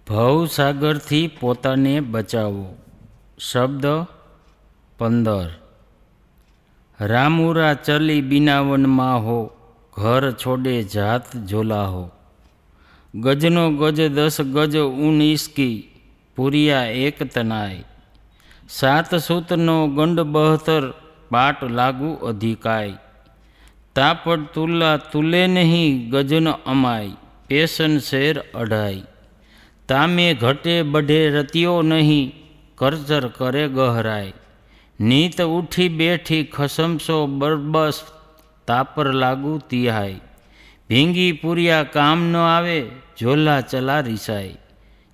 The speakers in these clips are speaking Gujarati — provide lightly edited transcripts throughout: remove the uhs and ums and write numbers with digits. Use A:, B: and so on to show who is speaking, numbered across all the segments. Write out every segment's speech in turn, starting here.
A: ભવસાગરથી પોતાને બચાવો. શબ્દ 15. રામુરા ચલી બિનાવનમાં હો, ઘર છોડે જાત ઝોલા હો. ગજનો ગજ 10 ગજ ઊન ઇસકી, પુરિયા એક તનાય. 7 સૂતનો ગંડ 72, પાટ લાગુ અધિકાય. તાપડ તુલા તુલે નહીં, ગજન અમાય, પેશન શેર અઢાઈ. તામે ઘટે બઢે રત્યો નહીં, કરચર કરે ગહરાય. નીત ઉઠી બેઠી ખસમસો બરબસ, તાપર લાગુ તિહાય. ભીંગી પુરિયા કામ ન આવે, ઝોલા ચલા રિસાય.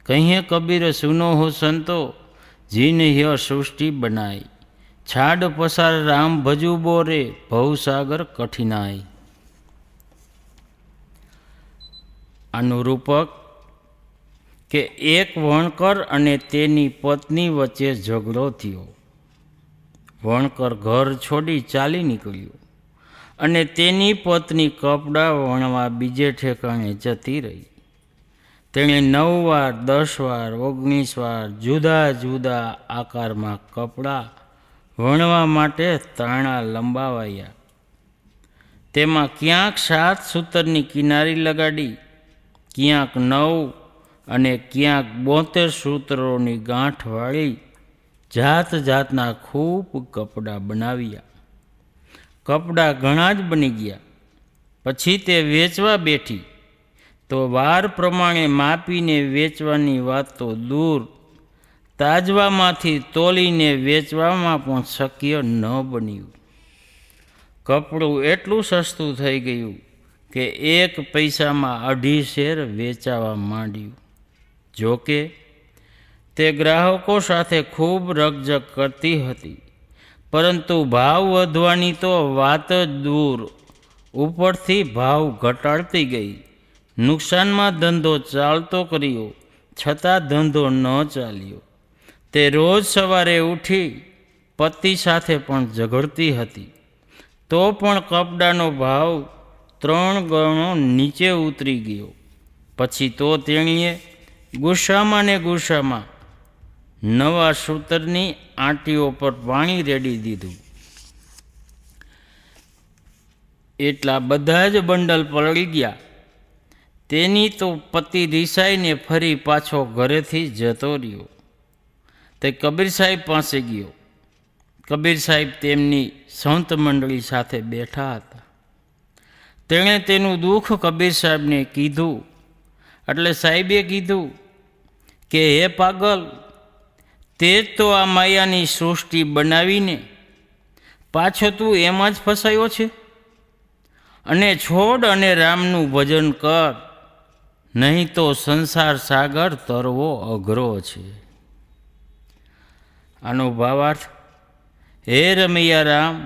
A: કહીએ કબીર સુનો હો સંતો, જીન ય સૃષ્ટિ બનાય. છાડ પસાર રામ ભજુ બોરે, ભવસાગર કઠિનાય. આનું રૂપક કે એક વણકર અને તેની પત્ની વચ્ચે ઝઘડો થયો. વણકર ઘર છોડી ચાલી નીકળ્યો અને તેની પત્ની કપડાં વણવા બીજે ઠેકાણે જતી રહી. તેણે 9 વાર 10 વાર 19 વાર જુદા જુદા આકારમાં કપડાં વણવા માટે તાણા લંબાવાયા. તેમાં ક્યાંક 7 સૂતરની કિનારી લગાડી, ક્યાંક 9 અને ક્યાંક 72 સૂત્રોની ગાંઠ વાળી જાત જાતના ખૂબ કપડાં બનાવ્યા. કપડાં ઘણા જ બની ગયા. પછી તે વેચવા બેઠી તો વાર પ્રમાણે માપીને વેચવાની વાત તો દૂર, તાજવામાંથી તોલીને વેચવામાં પણ શક્ય ન બન્યું. કપડું એટલું સસ્તું થઈ ગયું કે 1 પૈસામાં 2.5 શેર વેચાવા માંડ્યું. જોકે તે ગ્રાહકો સાથે ખૂબ રકઝક કરતી હતી, પરંતુ ભાવ વધવાની તો વાત જ દૂર, ઉપરથી ભાવ ઘટાડતી ગઈ. નુકસાનમાં ધંધો ચાલતો કર્યો, છતાં ધંધો ન ચાલ્યો. તે રોજ સવારે ઉઠી પતિ સાથે પણ ઝઘડતી હતી, તો પણ કપડાનો ભાવ 3 ગણો નીચે ઉતરી ગયો. પછી તો તેણીએ ગુસ્સામાં ને ગુસ્સામાં નવા સૂતરની આંટીઓ પર પાણી રેડી દીધું. એટલા બધા જ બંડલ પડી ગયા. તેની તો પતિ રિસાઈને ફરી પાછો ઘરેથી જતો રહ્યો. તે કબીર સાહેબ પાસે ગયો. કબીર સાહેબ તેમની સંત મંડળી સાથે બેઠા હતા. તેણે તેનું દુઃખ કબીર સાહેબને કીધું. એટલે સાહેબે કીધું કે હે પાગલ, તે જ તો આ માયાની સૃષ્ટિ બનાવીને પાછો તું એમાં જ ફસાયો છે. અને છોડ અને રામનું ભજન કર, નહીં તો સંસાર સાગર તરવો અઘરો છે. આનો ભાવાર્થ, હે રમૈયા રામ,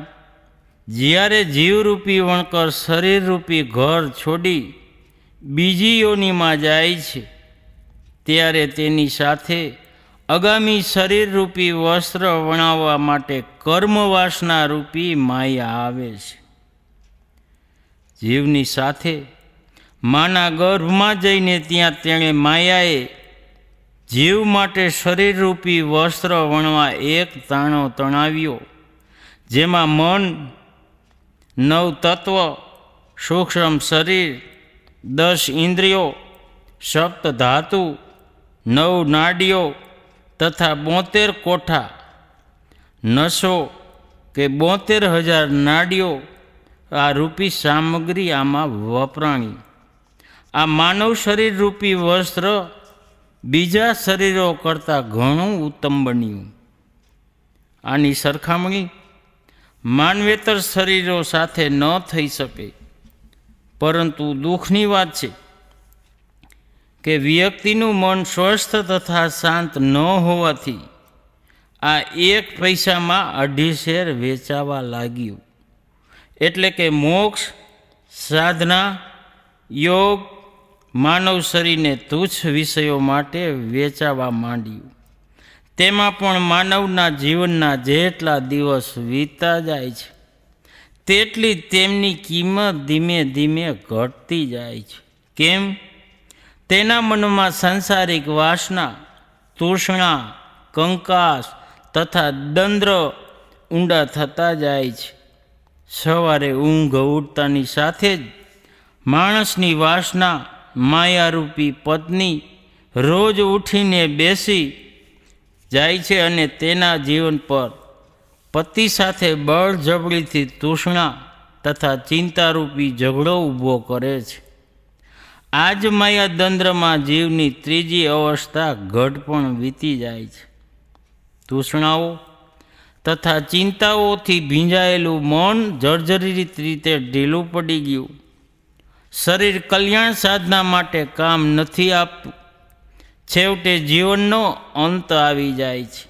A: જ્યારે જીવરૂપી વણકર શરીરરૂપી ઘર છોડી બીજી યોનિમાં જાય છે, ત્યારે તેની સાથે આગામી શરીરરૂપી વસ્ત્ર વણાવવા માટે કર્મવાસના રૂપી માયા આવે છે. જીવની સાથે માના ગર્ભમાં જઈને ત્યાં તેણે માયાએ જીવ માટે શરીરરૂપી વસ્ત્ર વણવા એક તાણો તણાવ્યો, જેમાં મન, 9 તત્વ, સૂક્ષ્મ શરીર, 10 ઇન્દ્રિયો, 7 ધાતુ, 9 નાડીઓ તથા 72 કોઠા નસો કે 72,000 નાડીઓ આ રૂપી સામગ્રી આમાં વપરાણી. આ માનવ શરીર રૂપી વસ્ત્ર બીજા શરીરો કરતાં ઘણું ઉત્તમ બન્યું. આની સરખામણી માનવેતર શરીરો સાથે ન થઈ શકે. પરંતુ દુઃખની વાત છે કે વ્યક્તિનું મન સ્વસ્થ તથા શાંત ન હોવાથી આ 1 પૈસામાં 2.5 શેર વેચાવા લાગ્યું. એટલે કે મોક્ષ, સાધના, યોગ માનવ શરીરને તુચ્છ વિષયો માટે વેચાવા માંડ્યું. તેમાં પણ માનવના જીવનના જેટલા દિવસ વીતતા જાય છે, તેટલી તેમની કિંમત ધીમે ધીમે ઘટતી જાય છે. કેમ? તેના મનમાં સંસારિક વાસના, તૃષ્ણા, કંકાસ તથા દંદ્ર ઊંડા થતા જાય છે. સવારે ઊંઘ ઉઠતાની સાથે જ માણસની વાસના માયારૂપી પત્ની રોજ ઉઠીને બેસી જાય છે અને તેના જીવન પર પતિ સાથે બળજબરીથી તૃષ્ણા તથા ચિંતારૂપી ઝઘડો ઊભો કરે છે. આ જ માયાદંદ્રમાં જીવની ત્રીજી અવસ્થા ઘડપણ વીતી જાય છે. તૃષ્ણાઓ તથા ચિંતાઓથી ભીંજાયેલું મન જર્જરિત રીતે ઢીલું પડી ગયું. શરીર કલ્યાણ સાધના માટે કામ નથી આપતું. છેવટે જીવનનો અંત આવી જાય છે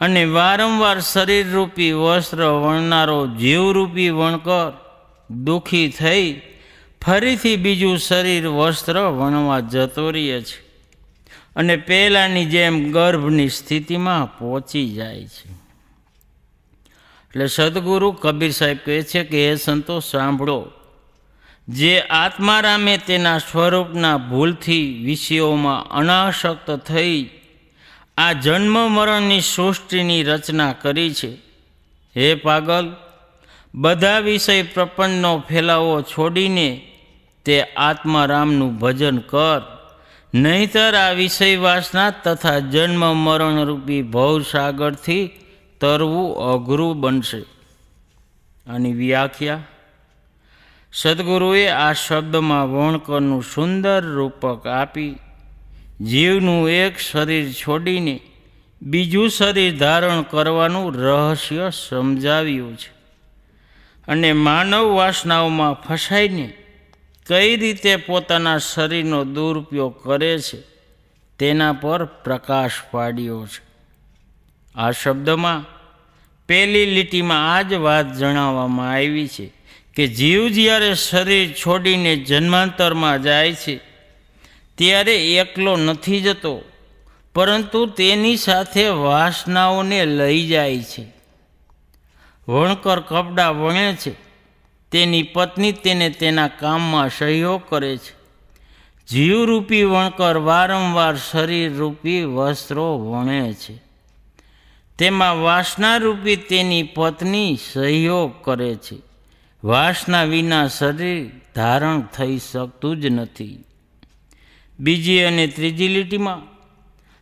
A: અને વારંવાર શરીરરૂપી વસ્ત્ર વણનારો જીવરૂપી વણકર દુઃખી થઈ ફરીથી બીજું શરીર વસ્ત્ર વણવા જતો રહે છે અને પહેલાંની જેમ ગર્ભની સ્થિતિમાં પહોંચી જાય છે. એટલે સદગુરુ કબીર સાહેબ કહે છે કે હે સંતો સાંભળો, જે આત્મારામે તેના સ્વરૂપના ભૂલથી વિષયોમાં અનાસક્ત થઈ આ જન્મ મરણની સૃષ્ટિની રચના કરી છે. હે પાગલ, બધા વિષય પ્રપંચનો ફેલાવો છોડીને તે આત્મારામનું ભજન કર, નહીંતર આ વિષય વાસના તથા જન્મ મરણરૂપી ભવસાગરથી તરવું અઘરું બનશે. આની વ્યાખ્યા સદગુરુએ આ શબ્દમાં વણકરનું સુંદર રૂપક આપી જીવનું એક શરીર છોડીને બીજું શરીર ધારણ કરવાનું રહસ્ય સમજાવ્યું છે અને માનવ વાસનાઓમાં ફસાઈને કઈ રીતે પોતાના શરીરનો દુરુપયોગ કરે છે તેના પર પ્રકાશ પાડ્યો છે. આ શબ્દમાં પહેલી લીટીમાં આ જ વાત જણાવવામાં આવી છે કે જીવ જ્યારે શરીર છોડીને જન્માંતરમાં જાય છે ત્યારે એકલો નથી જતો, પરંતુ તેની સાથે વાસનાઓને લઈ જાય છે. વણકર કપડાં વણે છે, તેની પત્ની તેને તેના કામમાં સહયોગ કરે છે. જીવરૂપી વણકર વારંવાર શરીરરૂપી વસ્ત્રો વણે છે, તેમાં વાસનારૂપી તેની પત્ની સહયોગ કરે છે. વાસના વિના શરીર ધારણ થઈ શકતું જ નથી. બીજી અને ત્રીજી લીટીમાં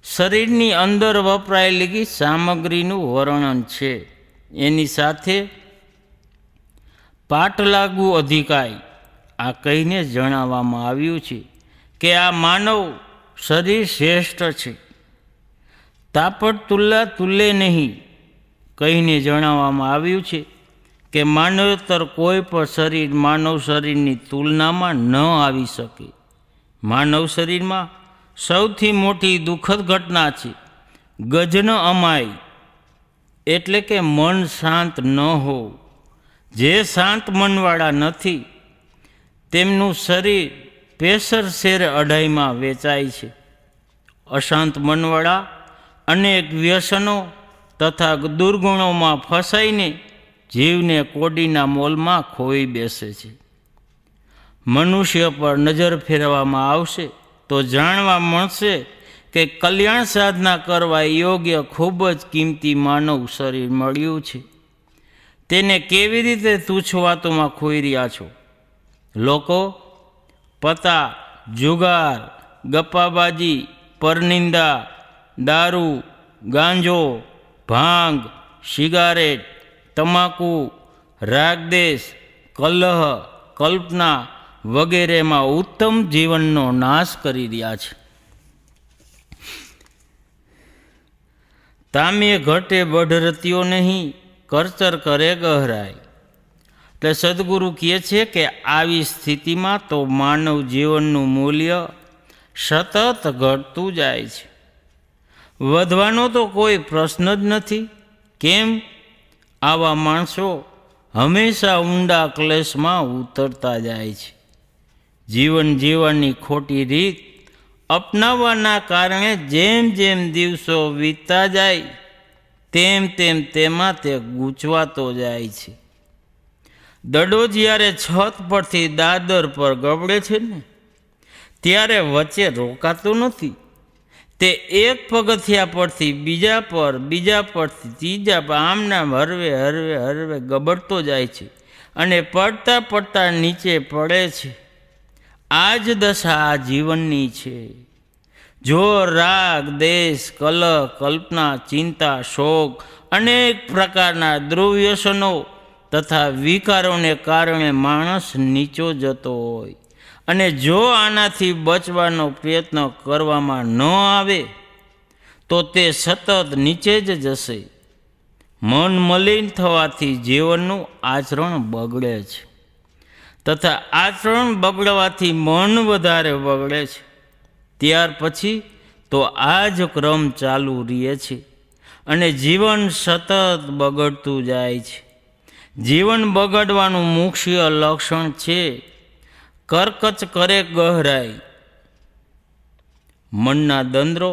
A: શરીરની અંદર વપરાયેલી સામગ્રીનું વર્ણન છે. એની સાથે પાટલાગુ અધિકાય આ કહીને જણાવવામાં આવ્યું છે કે આ માનવ શરીર શ્રેષ્ઠ છે. તાપટ તુલ્લા તુલ્લે નહીં કહીને જણાવવામાં આવ્યું છે કે માનવતર કોઈ પણ શરીર માનવ શરીરની તુલનામાં ન આવી શકે. માનવ શરીરમાં સૌથી મોટી દુઃખદ ઘટના છે ગજન અમાય, એટલે કે મન શાંત ન હોવું. જે શાંત મનવાળા નથી તેમનું શરીર પેસર શેર અઢાઈમાં વેચાય છે. અશાંત મનવાળા અનેક વ્યસનો તથા દુર્ગુણોમાં ફસાઈને જીવને કોડીના મોલમાં ખોઈ બેસે છે. મનુષ્ય પર નજર ફેરવવામાં આવશે તો જાણવા મળશે કે કલ્યાણ સાધના કરવા યોગ્ય ખૂબ જ કિંમતી માનવ શરીર મળ્યું છે. તેને કેવી રીતે તુચ્છ વાતોમાં ખોઈ રહ્યા છો? લોકો પતા, જુગાર, ગપ્પાબાજી, પરનિંદા, દારૂ, ગાંજો, ભાંગ, સિગારેટ, તમાકુ, રાગદેશ, કલહ, કલ્પના વગેરેમાં ઉત્તમ જીવનનો નાશ કરી રહ્યા છે. તામે ઘટે બઢરતીઓ નહીં, કરચર કરે ગહરાય. એટલે સદગુરુ કહે છે કે આવી સ્થિતિમાં તો માનવ જીવનનું મૂલ્ય સતત ઘટતું જાય છે. વધવાનો તો કોઈ પ્રશ્ન જ નથી. કેમ? આવા માણસો હંમેશા ઊંડા ક્લેશમાં ઉતરતા જાય છે. જીવન જીવવાની ખોટી રીત અપનાવવાના કારણે જેમ જેમ દિવસો વીતતા જાય તેમ તેમ તેમાં તે ગૂંચવાતો જાય છે. દડો જ્યારે છત પરથી દાદર પર ગબડે છે ને ત્યારે વચ્ચે રોકાતું નથી. તે એક પગથિયા પરથી બીજા પરથી ત્રીજા પર આમના હરવે હરવે હરવે ગબડતો જાય છે અને પડતા નીચે પડે છે. આ જ દશા આ જીવનની છે. જો રાગ, દેશ, કલહ, કલ્પના, ચિંતા, શોક, અનેક પ્રકારના દુર્વ્યસનો તથા વિકારોને કારણે માણસ નીચો જતો હોય અને જો આનાથી બચવાનો પ્રયત્ન કરવામાં ન આવે તો તે સતત નીચે જ જશે. મન મલિન થવાથી જીવનનું આચરણ બગડે છે તથા આચરણ બગડવાથી મન વધારે બગડે છે. ત્યાર પછી તો આ જ ક્રમ ચાલુ રહે છે અને જીવન સતત બગડતું જાય છે. જીવન બગડવાનું મુખ્ય લક્ષણ છે કરકચ કરે ગહરાઈ. મનના દંદ્રો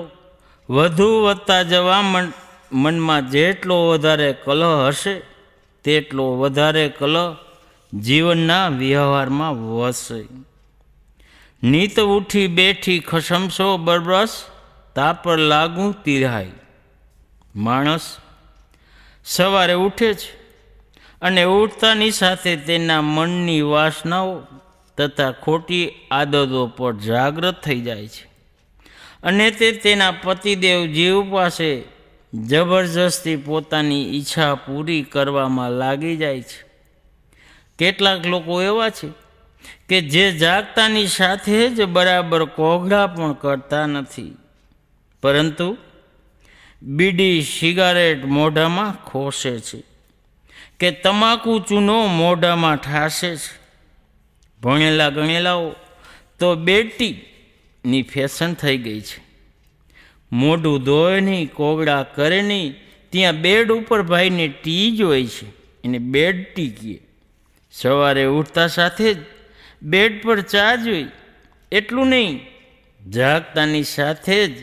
A: વધુ વધતા જવા મનમાં જેટલો વધારે કલહ હશે તેટલો વધારે કલહ જીવનના વ્યવહારમાં વસે. નીત ઉઠી બેઠી ખસમસો બરબસ તા પર લાગુ તિરાય. માણસ સવારે ઉઠે છે અને ઉઠતાની સાથે તેના મનની વાસનાઓ તથા ખોટી આદતો પર જાગૃત થઈ જાય છે અને તે તેના પતિદેવ જીવ પાસે જબરજસ્તી પોતાની ઈચ્છા પૂરી કરવામાં લાગી જાય છે. કેટલાક લોકો એવા છે કે જે જાગતાની સાથે જ બરાબર કોગળા પણ કરતા નથી, પરંતુ બીડી સિગારેટ મોઢામાં ખોસે છે કે તમાકુ ચૂનો મોઢામાં ઠાસે છે. ભણેલા ગણેલાઓ તો બેડટીની ફેશન થઈ ગઈ છે. મોઢું ધોય નહીં, કોગળા કરે નહીં, ત્યાં બેડ ઉપર ભાઈને ટી જ હોય છે, એને બેડ ટી કહે. સવારે ઉઠતા સાથે જ બેડ પર ચા જોઈ. એટલું નહીં, જાગતાની સાથે જ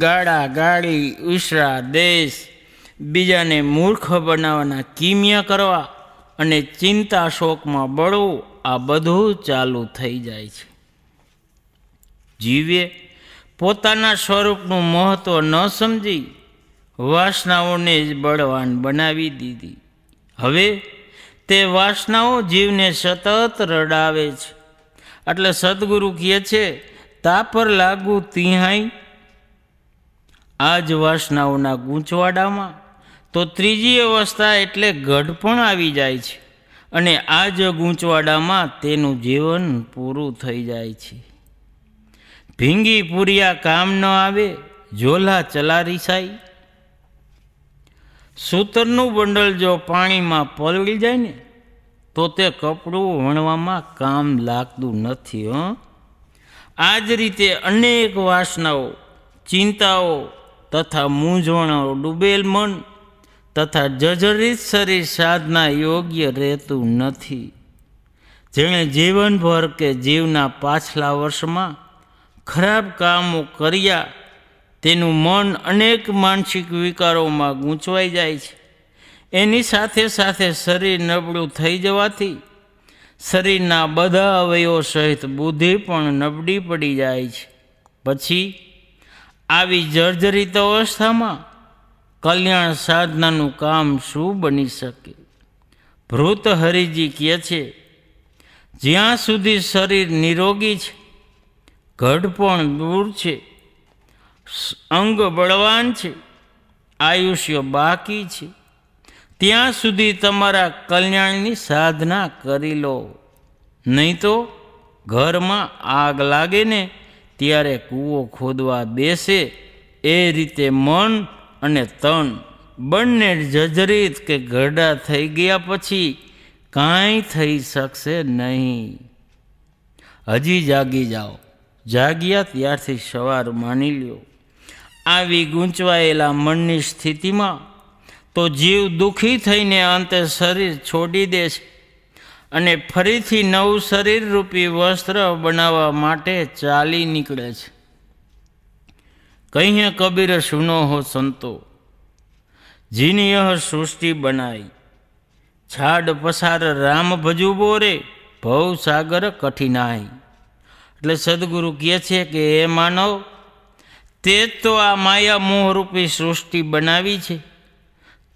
A: ગાળા ગાળી, ઉસરા દેશ, બીજાને મૂર્ખ બનાવવાના કિમિયા કરવા અને ચિંતા શોકમાં બળવું, આ બધું ચાલુ થઈ જાય છે. જીવે પોતાના સ્વરૂપનું મહત્વ ન સમજી વાસનાઓને જ બળવાન બનાવી દીધી. હવે તે વાસનાઓ જીવને સતત રડાવે છે. એટલે સદગુરુ કહે છે, તા પર લાગુ તિહાઈ. આ જ વાસનાઓના ગૂંચવાડામાં તો ત્રીજી અવસ્થા એટલે ગઢપણ આવી જાય છે અને આ જ ગૂંચવાડામાં તેનું જીવન પૂરું થઈ જાય છે. ભીંગી પૂરિયા કામ ન આવે, ઝોલા ચલારી સાઈ. સૂતરનું બંડલ જો પાણીમાં પલળી જાય ને તો તે કપડું વણવામાં કામ લાગતું નથી. આ જ રીતે અનેક વાસનાઓ, ચિંતાઓ તથા મૂંઝવણો ડૂબેલ મન તથા જર્જરિત શરીર સાધના યોગ્ય રહેતું નથી. જેણે જીવનભર કે જીવના પાછલા વર્ષમાં ખરાબ કામો કર્યા તેનું મન અનેક માનસિક વિકારોમાં ગૂંચવાઈ જાય છે. એની સાથે સાથે શરીર નબળું થઈ જવાથી શરીરના બધા અવયવો સહિત બુદ્ધિ પણ નબળી પડી જાય છે. પછી આવી જર્જરિત અવસ્થામાં કલ્યાણ સાધનાનું કામ શું બની શકે? ભૃતહરિજી કહે છે, જ્યાં સુધી શરીર નિરોગી છે, ગઢપણ દૂર છે, અંગ બળવાન છે, આયુષ્ય બાકી છે, ત્યાં સુધી તમારા કલ્યાણની સાધના કરી લો. નહીં તો ઘરમાં આગ લાગે ને ત્યારે કૂવો ખોદવા બેસે એ રીતે મન અને તન બંને જર્જરિત કે ઘરડા થઈ ગયા પછી કાંઈ થઈ શકશે નહીં. હજી જાગી જાઓ. જાગ્યા ત્યારથી સવાર માની લ્યો. આવી ગૂંચવાયેલા મનની સ્થિતિમાં તો જીવ દુઃખી થઈને અંતે શરીર છોડી દે છે અને ફરીથી નવું શરીર રૂપી વસ્ત્ર બનાવવા માટે ચાલી નીકળે છે. કહીએ કબીર સુનો હો સંતો, જીની યહ સૃષ્ટિ બનાઈ, છાડ પસાર રામ ભજુ બોરે, ભવ સાગર કઠિનાઈ. એટલે સદગુરુ કહે છે કે હે માનવ, તે જ તો આ માયા મોહરૂપી સૃષ્ટિ બનાવી છે.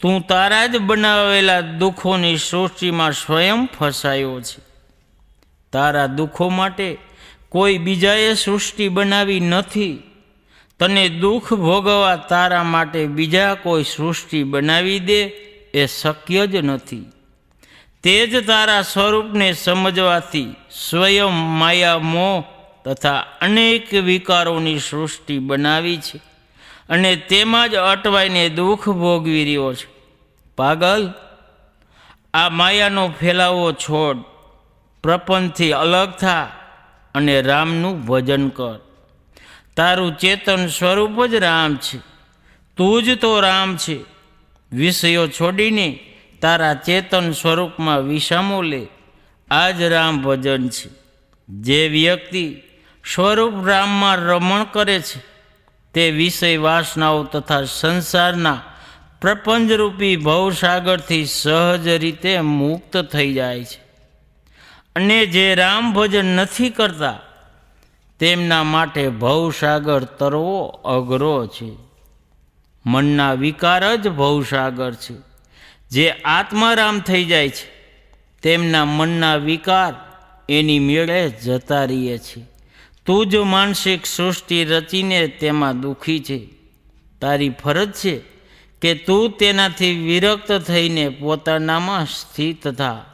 A: તું તારા જ બનાવેલા દુઃખોની સૃષ્ટિમાં સ્વયં ફસાયો છે. તારા દુઃખો માટે કોઈ બીજાએ સૃષ્ટિ બનાવી નથી. તને દુઃખ ભોગવવા તારા માટે બીજા કોઈ સૃષ્ટિ બનાવી દે એ શક્ય જ નથી. તે જ તારા સ્વરૂપને સમજવાથી સ્વયં માયા મોહ તથા અનેક વિકારોની સૃષ્ટિ બનાવી છે અને તેમાં જ અટવાઈને દુઃખ ભોગવી રહ્યો છે. પાગલ, આ માયાનો ફેલાવો છોડ, પ્રપંચથી અલગ થા અને રામનું ભજન કર. તારું ચેતન સ્વરૂપ જ રામ છે. તું જ તો રામ છે. વિષયો છોડીને તારા ચેતન સ્વરૂપમાં વિસામો લે. આ જ રામ ભજન છે. જે વ્યક્તિ સ્વરૂપ રામમાં રમણ કરે છે તે વિષય વાસનાઓ તથા સંસારના પ્રપંચરૂપી ભવસાગરથી સહજ રીતે મુક્ત થઈ જાય છે. અને જે રામ ભજન નથી કરતા તેમના માટે ભવસાગર તરવો અઘરો છે. મનના વિકાર જ ભવસાગર છે. જે આત્મારામ થઈ જાય છે તેમના મનના વિકાર એની મેળે જતા રહીએ છે. તું જ માનસિક સૃષ્ટિ રચીને તેમાં દુઃખી છે. તારી ફરજ છે કે તું તેનાથી વિરક્ત થઈને પોતાનામાં સ્થિત થા.